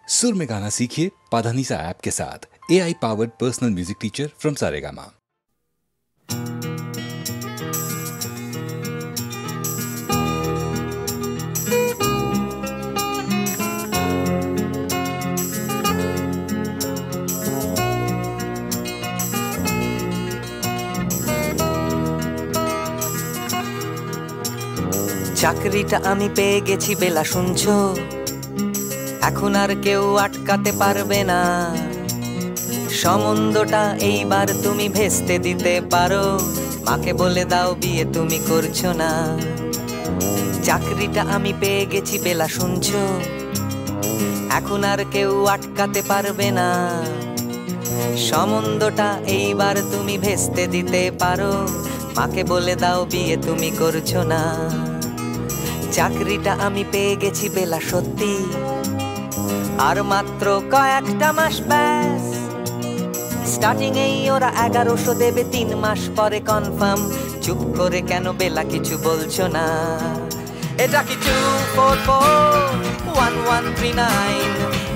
सुर में गाना सीखिए पाधानीसा ऐप के साथ। AI powered personal music teacher from Saregama. চাকরিটা আমি পেয়ে গেছি বেলা শুনছো, এখন আর কেউ আটকাতে পারবে না। সম্বন্ধটা এইবার তুমি ভেস্তে দিতে পারো, মাকে বলে দাও বিয়ে তুমি করছো না। চাকরিটা আমি পেয়ে গেছি বেলা শুনছো, এখন আর কেউ আটকাতে পারবে না। সম্বন্ধটা এইবার তুমি ভেস্তে দিতে পারো, মাকে বলে দাও বিয়ে তুমি করছো না। চাকরিটা আমি পেয়ে গেছি বেলা সত্যি, আর মাত্র কয়েকটা মাস ব্যাস। স্টার্টিং এই ওরা 1100 দেবে, 3 মাস পরে কনফার্ম। চুপ করে কেন বেলা কিছু বলছো না? এটা কি 2441139?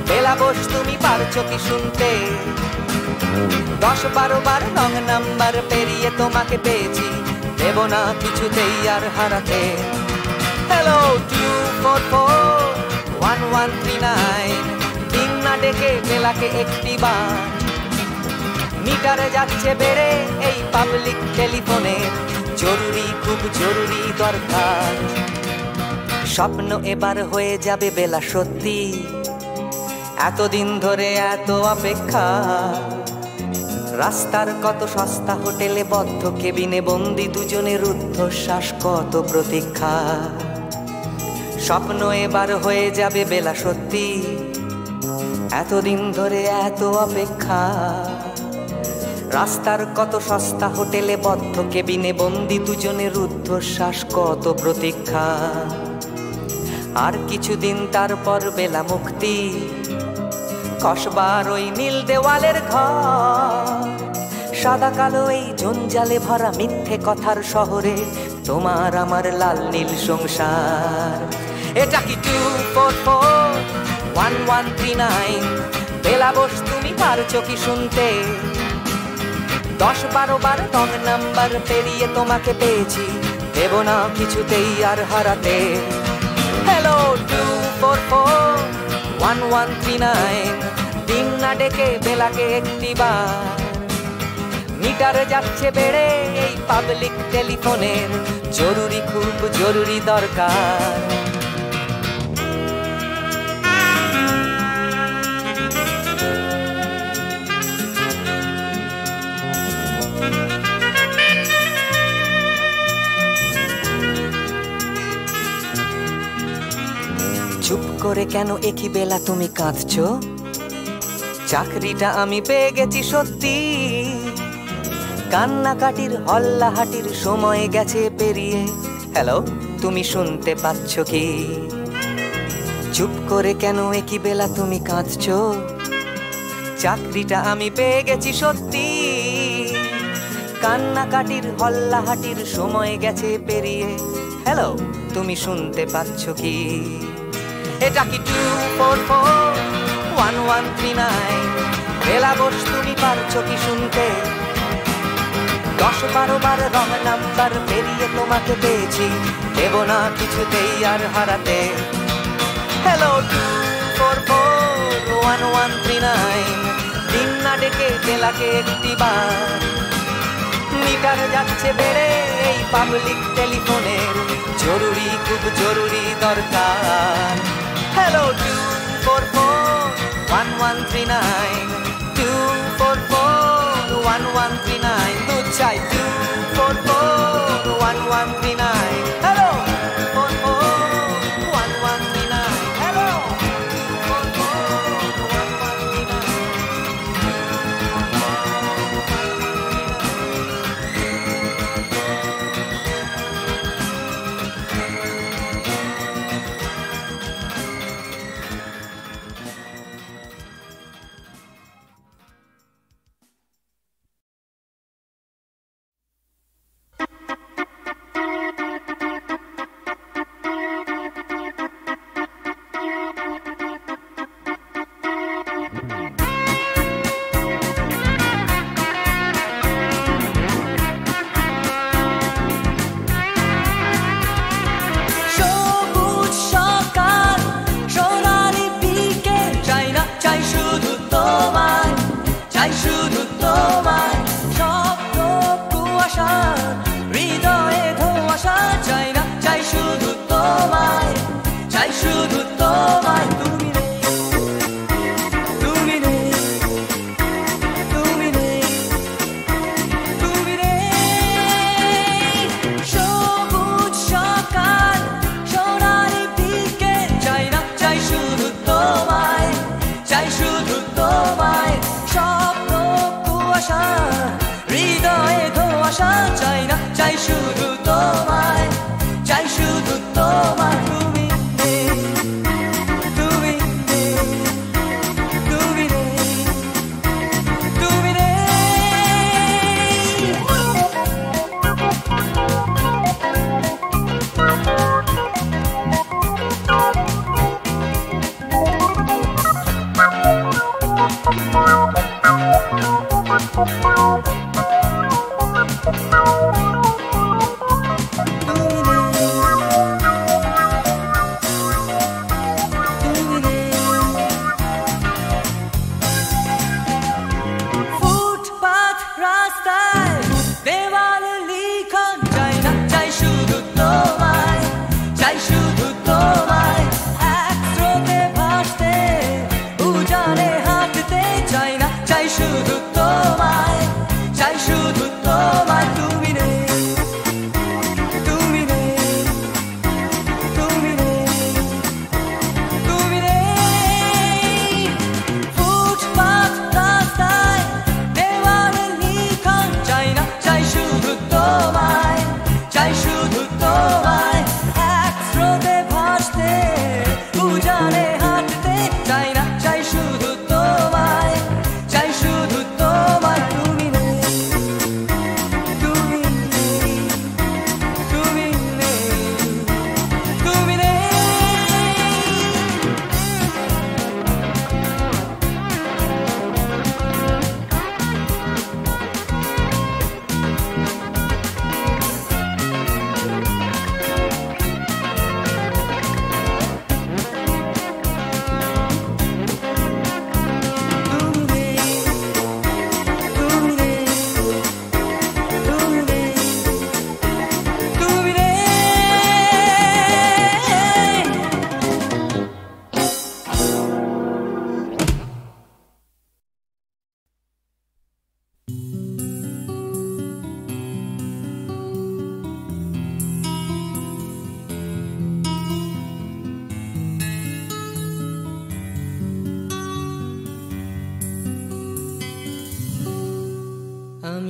বেলা বস তুমি পারছো কি শুনতে? 10-12 বার রং নাম্বার পেরিয়ে তোমাকে পেয়েছি, দেব না কিছুতেই আর হারাতে। হ্যালো 2441139, দিন না ডেকে বেলাকে একটি বার। মিটারে যাচ্ছে বেড়ে এই পাবলিক টেলিফোনের, জরুরি খুব জরুরি দরকার। স্বপ্ন এবার হয়ে যাবে বেলা সত্যি, এতদিন ধরে এত অপেক্ষা। রাস্তার কত সস্তা হোটেলে বদ্ধ কেবিনে বন্দি দুজনের রুদ্ধশ্বাস, কত প্রতীক্ষা। স্বপ্ন এবার হয়ে যাবে বেলা সত্যি, এতদিন ধরে এত অপেক্ষা। রাস্তার কত সস্তা হোটেলে বদ্ধ কেবিনে বন্দি দুজনের রুদ্ধশ্বাস, কত প্রতীক্ষা। আর কিছুদিন তারপর বেলা মুক্তি, কসবার ওই নীল দেওয়ালের ঘর। সাদা কালো এই জঞ্জালে ভরা মিথ্যে কথার শহরে তোমার আমার লাল নীল সংসার। এটা কি 2441139? বেলা বস তুমি পারছো কি শুনতে? 10-12 বার রং নাম্বার পেরিয়ে তোমাকে পেয়েছি, দেব না কিছুতেই আর হারাতে। হ্যালো 2441139, দিন না ডেকে বেলাকে একটি বার। মিটারে যাচ্ছে বেড়ে এই পাবলিক টেলিফোনের, জরুরি খুব জরুরি দরকার। চুপ করে কেন একই বেলা তুমি কাঁদছো? চাকরিটা আমি পেয়ে গেছি সত্যি, কান্নাকাটির হল্লাহাটির সময় গেছে পেরিয়ে। হ্যালো তুমি শুনতে পাচ্ছ কি? চুপ করে কেন একই বেলা তুমি কাঁদছো? চাকরিটা আমি পেয়ে গেছি সত্যি, কান্নাকাটির হল্লাহাটির সময় গেছে পেরিয়ে। হ্যালো তুমি শুনতে পাচ্ছ কি? এটা কি 2441139? বেলা বস তুমি পারছো কি শুনতে? 10-12 বার রং নাম্বার পেরিয়ে তোমাকে পেয়েছি, দেব না কিছুতেই আর হারাতে। হ্যালো 2441139, দিন না ডেকে বেলাকে একটি বার। মিটার যাচ্ছে বেড়ে এই পাবলিক টেলিফোনের, জরুরি খুব জরুরি দরকার। হ্যালো 2441139, 2441139, দুধ চাই 2441139। Hello 2441139, hello 2441139।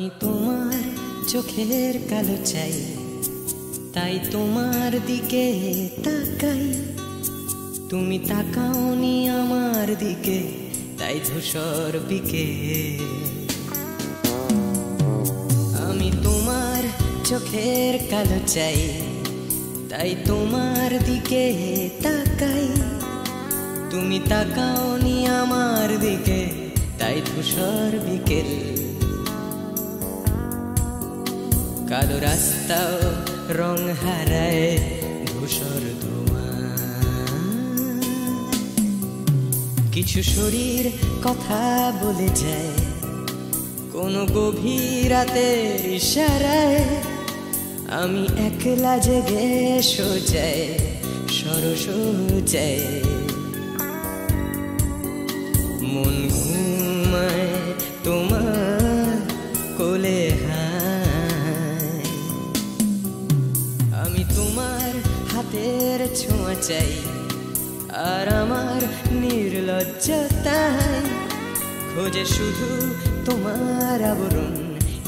আমি তোমার চোখের কালো চাই, তাই তোমার দিকে তাকাই। তুমি তাকাওনি আমার দিকে, তাই ধূসর বিকেল। আমি তোমার চোখের কালো চাই, তাই তোমার দিকে তাকাই। তুমি তাকাওনি আমার দিকে, তাই ধূসর বিকেল। কালো রাস্তাও রং হারায় ধূসর ধোঁয়া। কিছু শরীর কথা বলে যায় কোনো গভীর রাতের ইশারায়। আমি একলা জেগে সোজায় সরস যায়। মন ঘুমায় তোমার কোলে হায়। আমি তোমার হাতের ছোঁয়া চাই, আর আমার নির্লজ্জতায় খোঁজে শুধু তোমার আবরণ।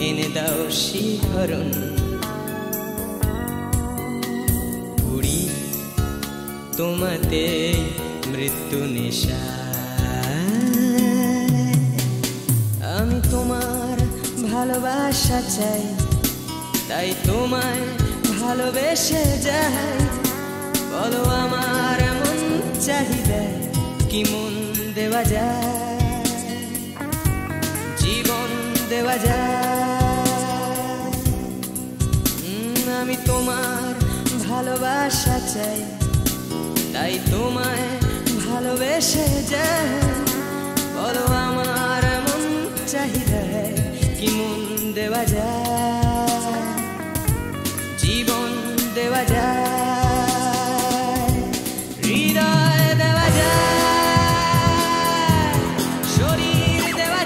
এনে দাও শিহরণ। উড়ি তোমাতে মৃত্যু নেশা। আমি তোমার ভালোবাসা চাই, তাই তোমায় ভালোবেসে যাই। বলো আমার এমন চাহিদা কি মন দেওয়া যায়, জীবন দেওয়া যায়। আমি তোমার ভালোবাসা চাই, তাই তোমায় ভালোবেসে যাই। বলো আমার এমন চাহিদা কি মন দেওয়া যায়, জীবন দেওয়া যায়, হৃদয় দেওয়া যায়, শরীর দেওয়া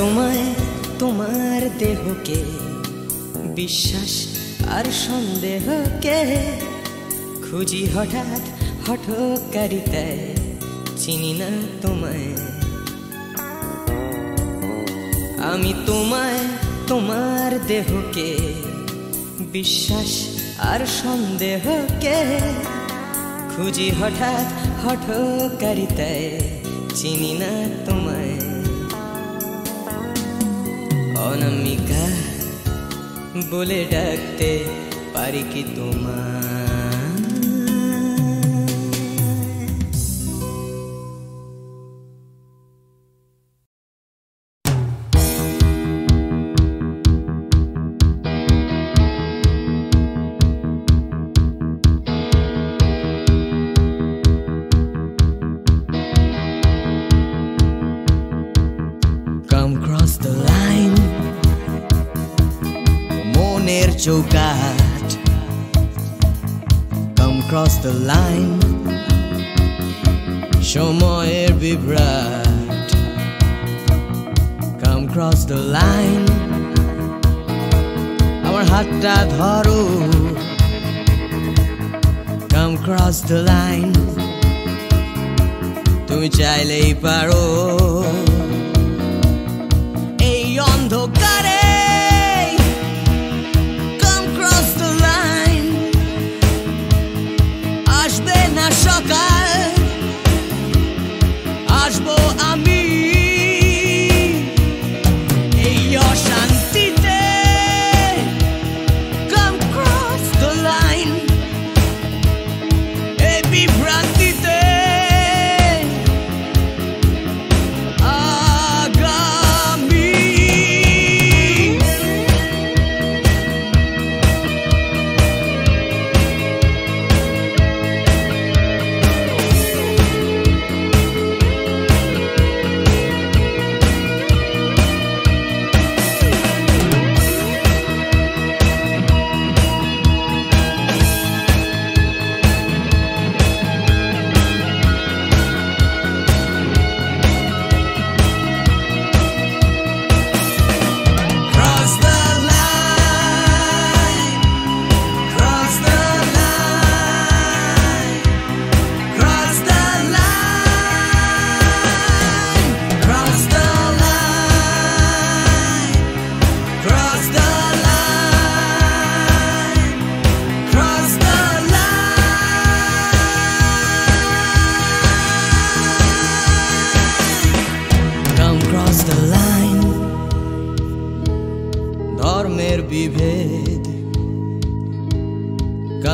তোমায় তোমার দেহকে বিশ্বাস আর সন্দেহকে খুঁজি হঠাৎ হঠকারিতায়। চিনি না তোমায় আমি, তোমায় তোমার দেহকে বিশ্বাস আর সন্দেহকে খুঁজি হঠাৎ হঠকারিতায়। চিনি না তোমায় অনামিকা বলে ডাকতে পারি কি তোমায়? Come cross the line, মনের চৌকাঠ। Come cross the line, সময়ের বিভ্রাট। Come cross the line, আমার হাতটা ধরো। Come cross the line, তুমি চাইলেই পারো। এই অন্ধকারে Come cross the line, আসবে না সকাল।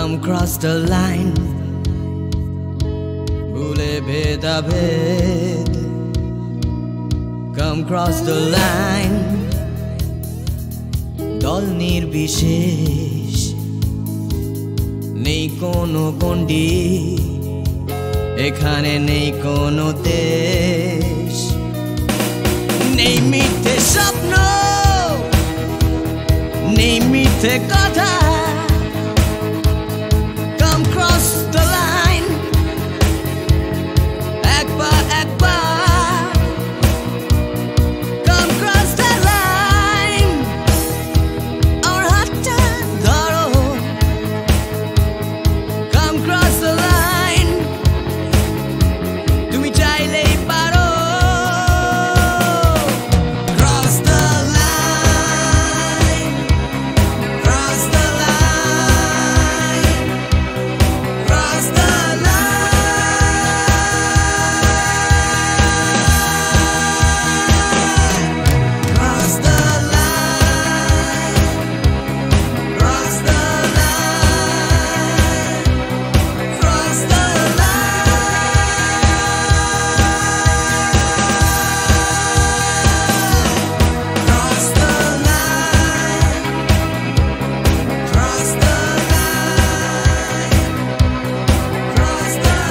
come cross the line, ভুলে ভেদাভেদ, come cross the line, দল নির্বিশেষ, নেই কোনো গণ্ডি, এখানে নেই কোনো দেশ, নেই মিথ্যে স্বপ্ন, নেই মিথ্যে কথা, come cross the line, একবার একবার, come cross the line, আমার হাতটা ধরো, come cross the line, তুমি চাইলেই পারো, cross the line, cross the line, cross the line, cross the line, cross the line, cross the cross the line, cross the line, cross the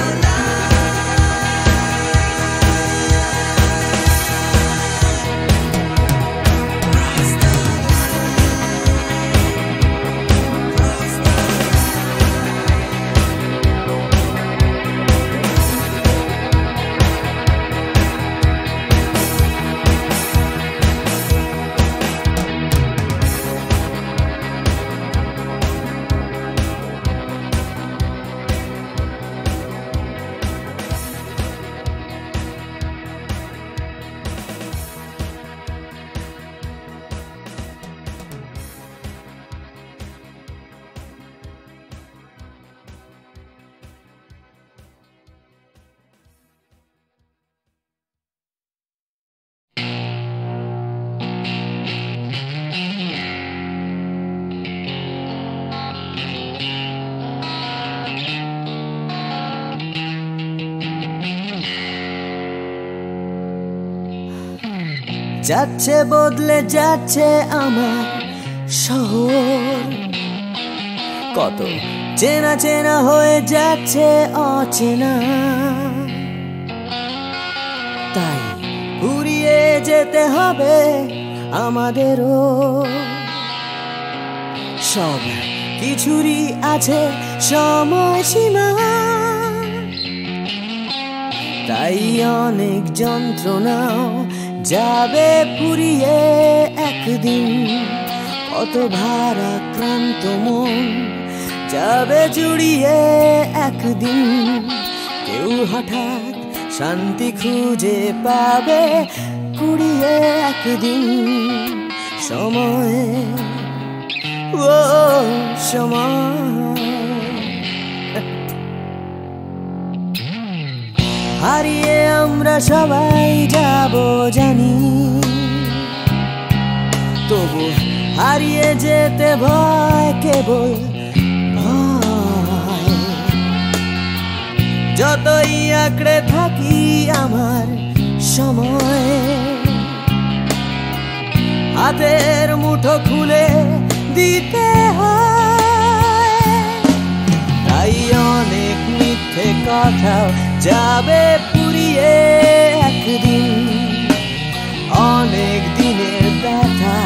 যাচ্ছে বদলে যাচ্ছে আমার শহর, কত চেনা চেনা হয়ে যাচ্ছে অচেনা, তাই ঘুরিয়ে যেতে হবে আমাদেরও, সব কিছুরই আছে সময়সীমা, তাই অনেক যন্ত্রণাও যাবে ফুরিয়ে একদিন, কত ভারাক্রান্ত মন যাবে জুড়িয়ে একদিন, কেউ হঠাৎ শান্তি খুঁজে পাবে কুড়িয়ে একদিন, সময় ও সময় হারিয়ে আমরা সবাই যাব জানি, তবু হারিয়ে যেতে ভয়, কেবল ভয়, যতই আঁকড়ে থাকি আমার সময়, হাতের মুঠো খুলে দিতে হয়, তাই অনেক মিথ্যে কথাও যাবে ফুরিয়ে একদিন, অনেক দিনের ব্যথা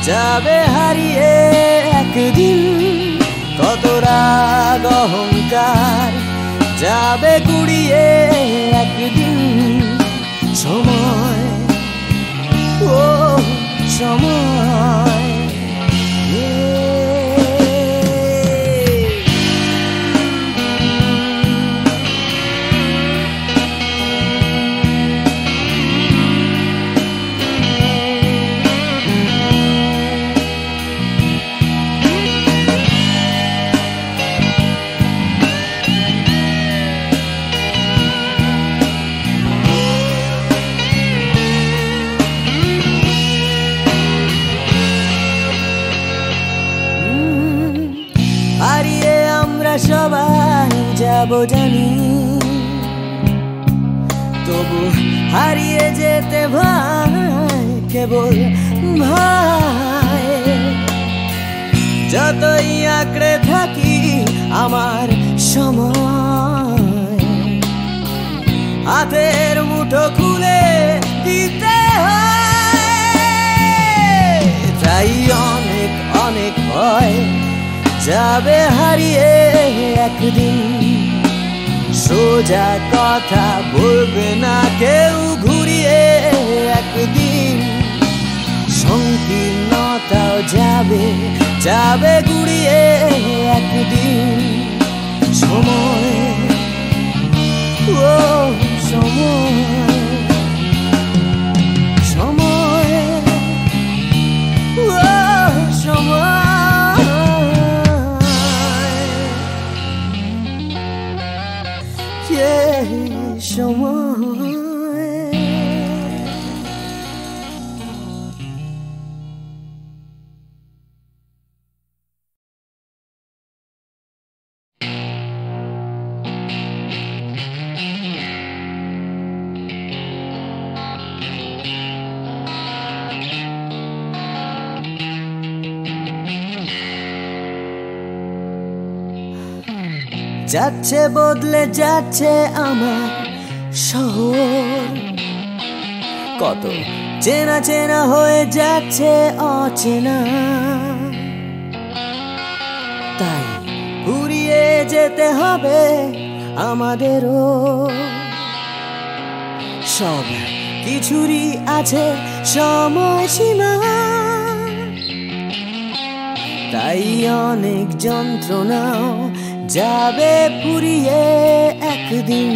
যাবে হারিয়ে একদিন, কত রাগ অহংকার যাবে গুড়িয়ে একদিন, সময় ও সময় সবাই যাব জানি, তবু হারিয়ে যেতে ভয়, কেবল ভয়। যতই আঁকড়ে থাকি আমার সময়, হাতের মুঠো খুলে দিতে হয়। তাই অনেক অনেক ভয় যাবে হারিয়ে একদিন, সোজা কথা বলবে না কেউ ঘুরিয়ে একদিন। সংকীর্ণতাও যাবে যাবে ঘুরিয়ে একদিন। সময়, ও সময়, সময়, ও সময়, সময়। যাচ্ছে বদলে যাচ্ছে আমার শহর, কত চেনা চেনা হয়ে যাচ্ছে অচেনা। তাই ঘুরিয়ে যেতে হবে আমাদেরও, সব কিছুরই আছে সময়সীমা। তাই অনেক যন্ত্রণাও যাবে পুরিয়ে একদিন।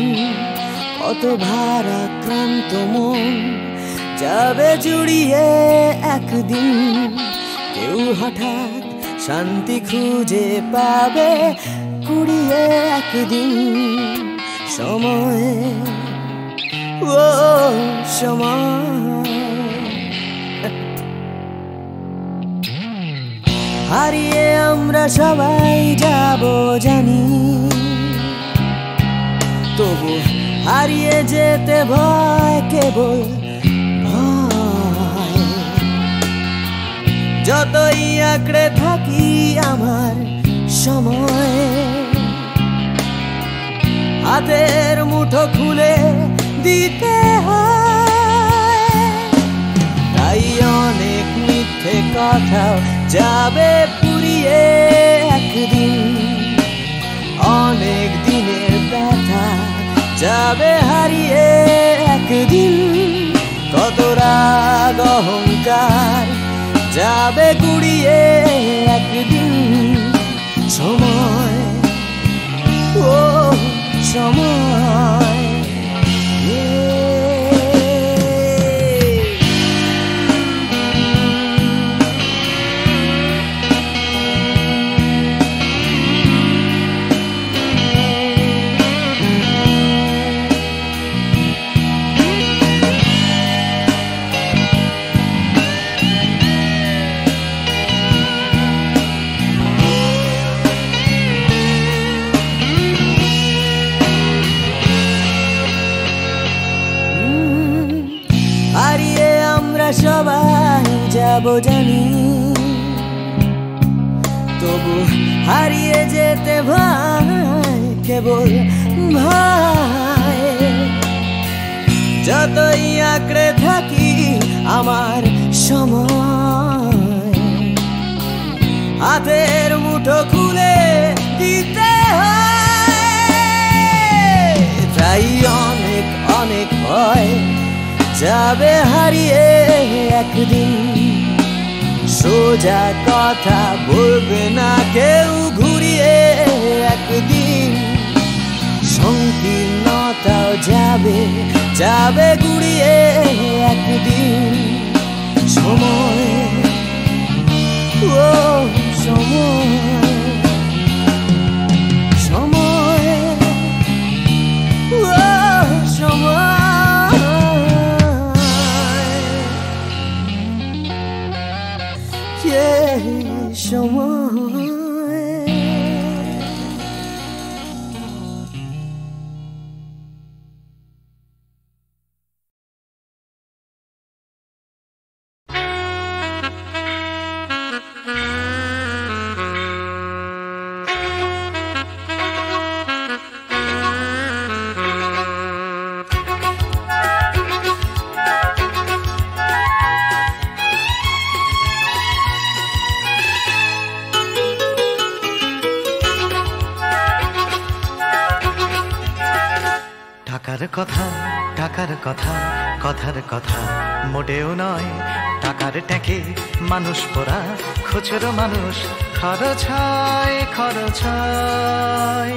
কত ভারাক্রান্ত মন যাবে জুড়িয়ে একদিন। কেউ হঠাৎ শান্তি খুঁজে পাবে কুড়িয়ে একদিন। সময়, ও সময়, হারিয়ে আমরা সবাই যাব জানি, তবু হারিয়ে যেতে ভয়, কেবল ভয়। যতই আঁকড়ে থাকি আমার সময়, হাতের মুঠো খুলে দিতে হয়। তাই অনেক মিথ্যে কথাও যাবে পুরিয়ে একদিন। অনেক দিনের ব্যথা যাবে হারিয়ে একদিন। কত রাগ অহংকার যাবে গুড়িয়ে একদিন। সময়, ও সময়, সবাই যাব জানি, তবু হারিয়ে যেতে ভয়, কেবল ভয়। যতই আঁকড়ে থাকি আমার সময়, হাতের মুঠো খুলে দিতে হয়। তাই অনেক অনেক ভয় যাবে হারিয়ে একদিন। সোজা কথা বলবে না কেউ ঘুরিয়ে একদিন। সংকীর্ণতাও যাবে যাবে ঘুরিয়ে একদিন। সময়, ও সময়, সময়, ও সময়, সময়। টাকার কথা টাকার কথা কথার কথা মোটেও নয় টাকার ট্যাঁকে মানুষ পোড়া খুচরো মানুষ খরচ হয় খরচ হয়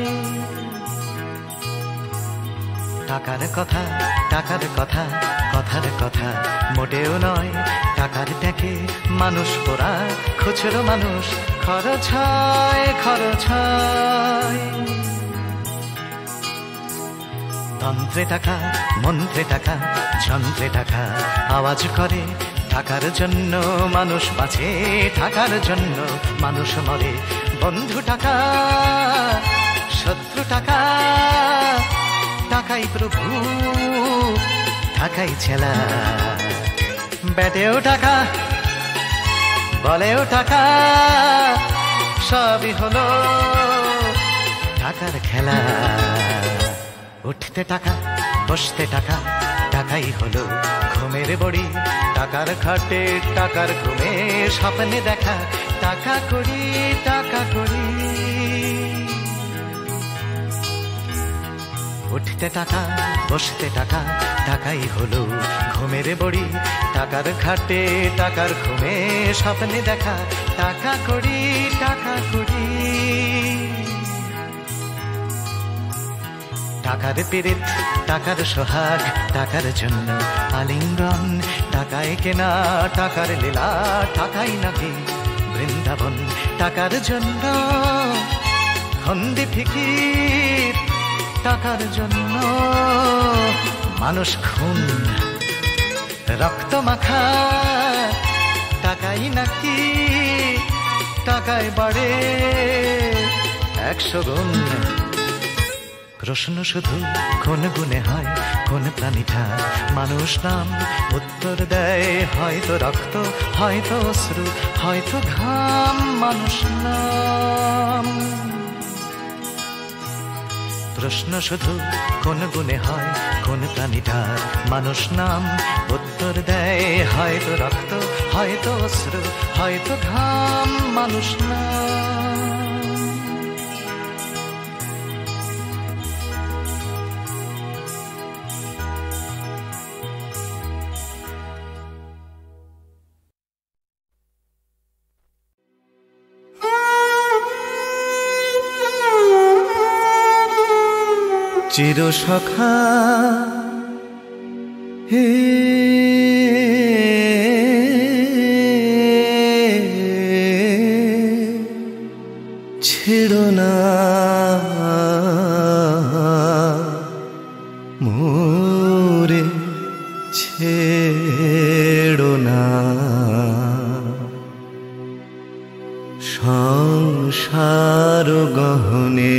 টাকার কথা টাকার কথা কথার কথা মোটেও নয় টাকার ট্যাঁকে মানুষ পোড়া খুচরো মানুষ খরচ হয় খরচ হয় তন্ত্রে টাকা মন্ত্রে টাকা যন্ত্রে টাকা আওয়াজ করে টাকার জন্য মানুষ বাঁচে টাকার জন্য মানুষ মরে বন্ধু টাকা শত্রু টাকা টাকাই প্রভু টাকাই ছেলা ব্যাটেও টাকা বলেও টাকা সবই হলো টাকার খেলা উঠতে টাকা বসতে টাকা টাকাই হলো ঘুমের বড়ি টাকার খাটে টাকার ঘুমে স্বপ্নে দেখা টাকা করি টাকা করি উঠতে টাকা বসতে টাকা টাকাই হলো ঘুমের বড়ি টাকার খাটে টাকার ঘুমে স্বপ্নে দেখা টাকা করি টাকা করি টাকার পীড়িত টাকার সোহাগ টাকার জন্য আলিঙ্গন টাকায় কেনা টাকার লীলা টাকাই নাকি বৃন্দাবন টাকার জন্য খন্দি ফিকির টাকার জন্য মানুষ খুন রক্ত মাখা টাকাই নাকি টাকায় বাড়ে 100 গুণ প্রশ্ন শুধু কোন গুণে হয় কোন প্রাণীটা মানুষ নাম উত্তর দেয় হয়তো রক্ত হয়তো অশ্রু হয়তো ঘাম মানুষ নাম প্রশ্ন শুধু কোন গুণে হয় কোন প্রাণীটার মানুষ নাম উত্তর দেয় হয়তো রক্ত হয়তো অশ্রু হয়তো ঘাম মানুষ নাম চির সখা হে ছেড়ো না মোরে ছেড়ো না সংসার গহনে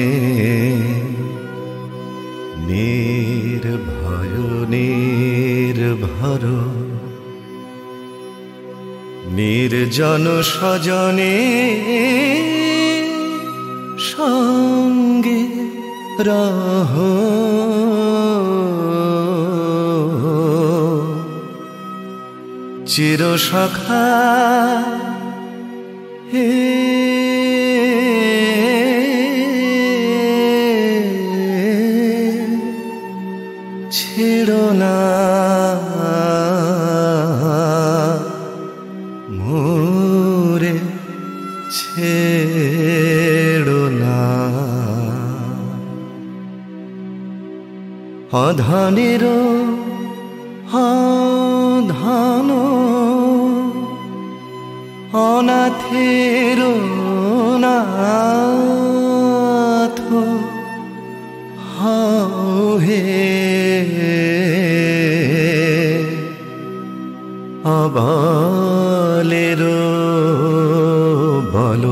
নির্ভয় নির্ভর নির্জন স্বজনে সঙ্গে রহ চির সখা হে ছেড়ো না মোরে ছেড়ো না অধনের অধন অনাথের নাথ হে অবলের বল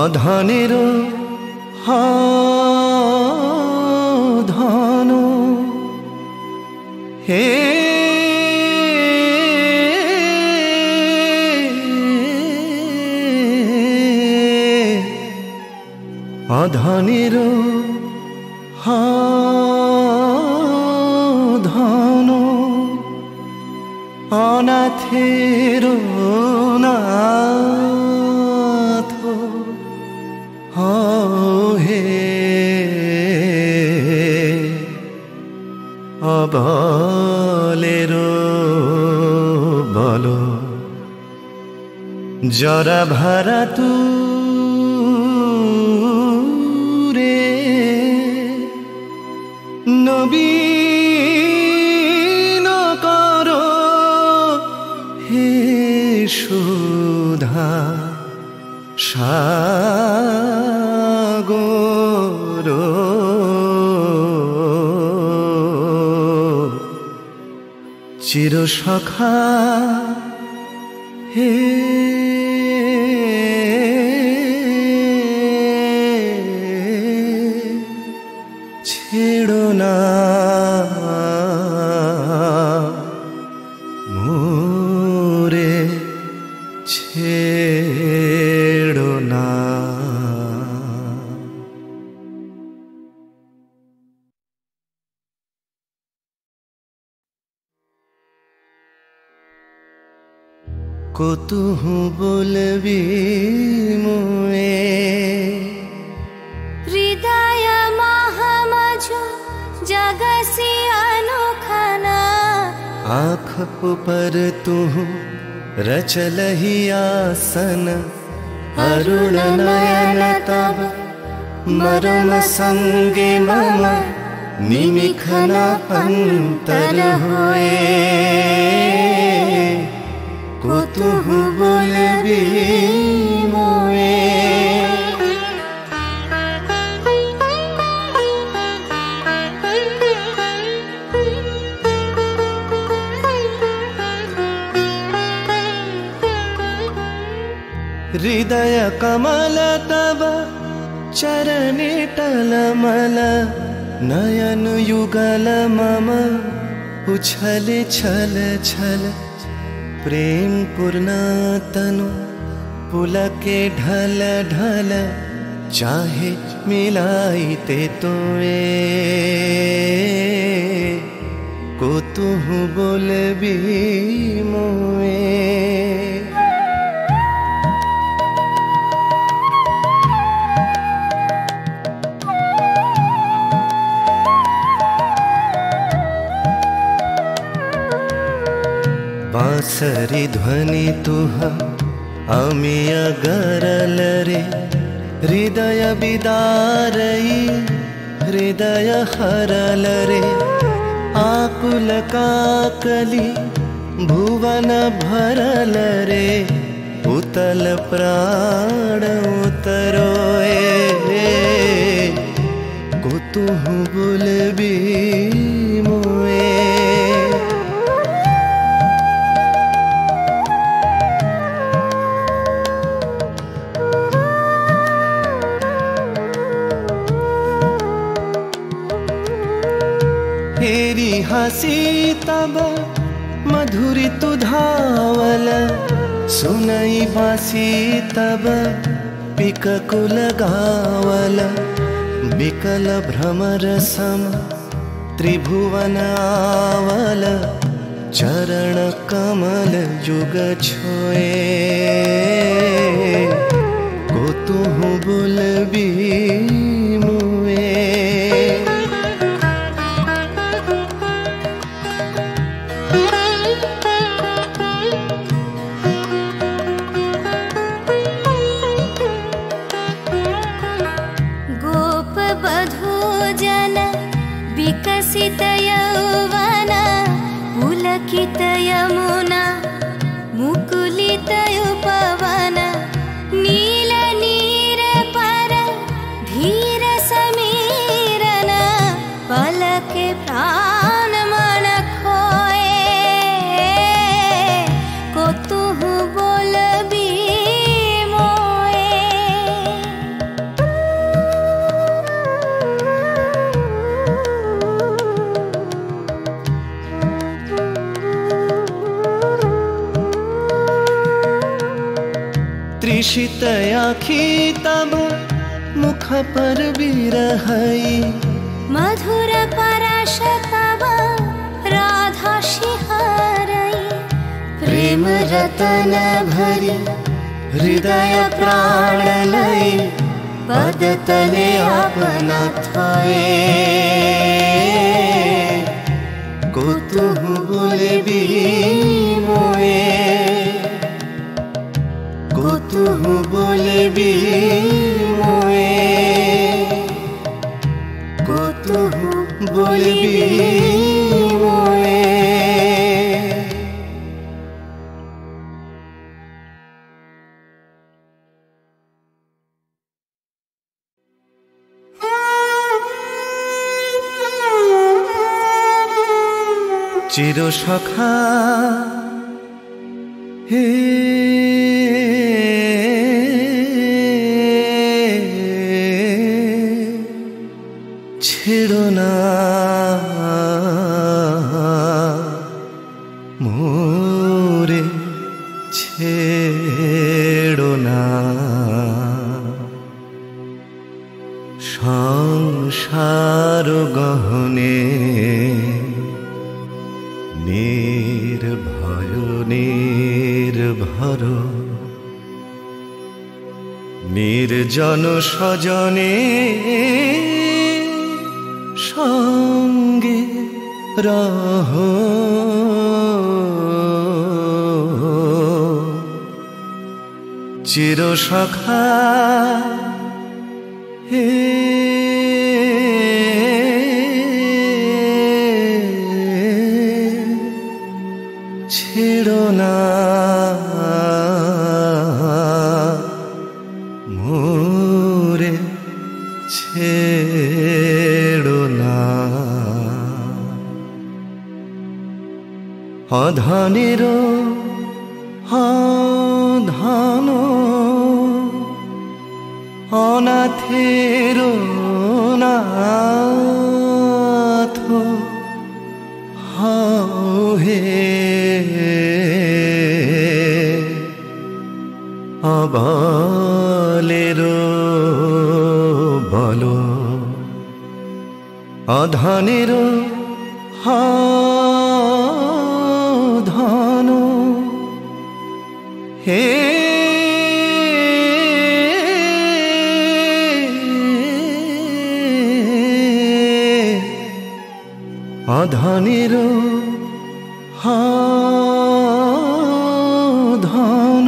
অধনের ধন হে অধনের ধন অনাথের নাথ হে বলেরো বলো জরা ভারা তুরে নবীন করো হে সুধা সাগর চির সখা হে ছেড়ো না মোরে ছেড়ো না। কতুহু বলবি মুয়ে হৃদয় মহামজু জগসি अनुखाना आँख पर तुह रचलहि आसन अरुण नयन तब मरम संगे मम निमिखन अंतर होए कुतुहु बोलबी मोए। हृदय कमल तब चरणे टलमल नयन युगल मम उछल छल छल प्रेम पूर्ण तनु पुलके ढल ढल चाहे मिलाइते तोए कुतुहु बोलबी मोए। बांसरी ध्वनि तुह अमिय गरल रे हृदय बिदारई हृदय हरल रे आकुल काकली भुवन भरल रे उतल प्राण उतरोए कुतुहु बोलबी मोए। हेरी हसी तब मधुरी तु धावल सुनई बासी तब पिककुल गावल बिकल भ्रमर सम त्रिभुवन आवल चरण कमल युग छोए कुतुहु बोलबी मोए। विकसित यौवन पुलकित यमुना मुकुलित उपवन नील नीर पर धीर समीरन पलके प्राण मन खोए कुतुहु बोलबी मोए। त्रिषित आखी तब मुख पर बिरहई मधुर परश तब राधा शिहरई प्रेम रतन भरी हृदय प्राण लई पद तले अपना थोए কৌতূহল বলে বিময়ে, কৌতূহল বলে বিময়ে, কৌতূহল বলে বিময়ে। চিরসখা হে ছেড়ো না মোরে, ছেড়ো না সংসার গহনে নির্ভয় নির্ভর নির্জন স্বজনে সঙ্গে রহ, চিরসখা হে ছেড়ো না মোরে, ছেড়ো না অধনের ধন অনাথের নাথ হে অবলের বল, অধনের ধন হে অধনের ধন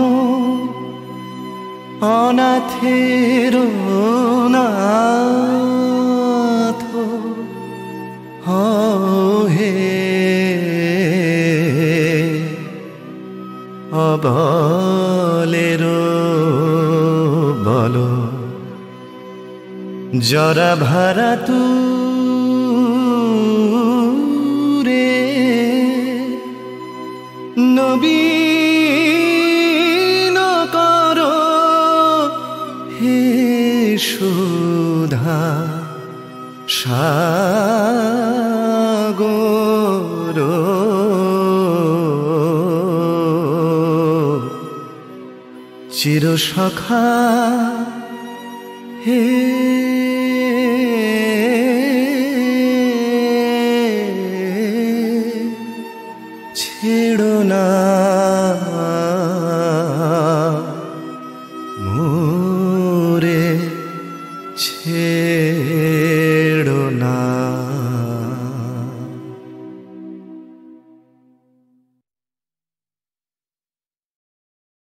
অনাথের নাথ হে অবলের বল, জরা ভারা তু নবীন কর হে সুধা সাগর, চিরসখা হে ছেড়ো না মোরে, ছেড়ো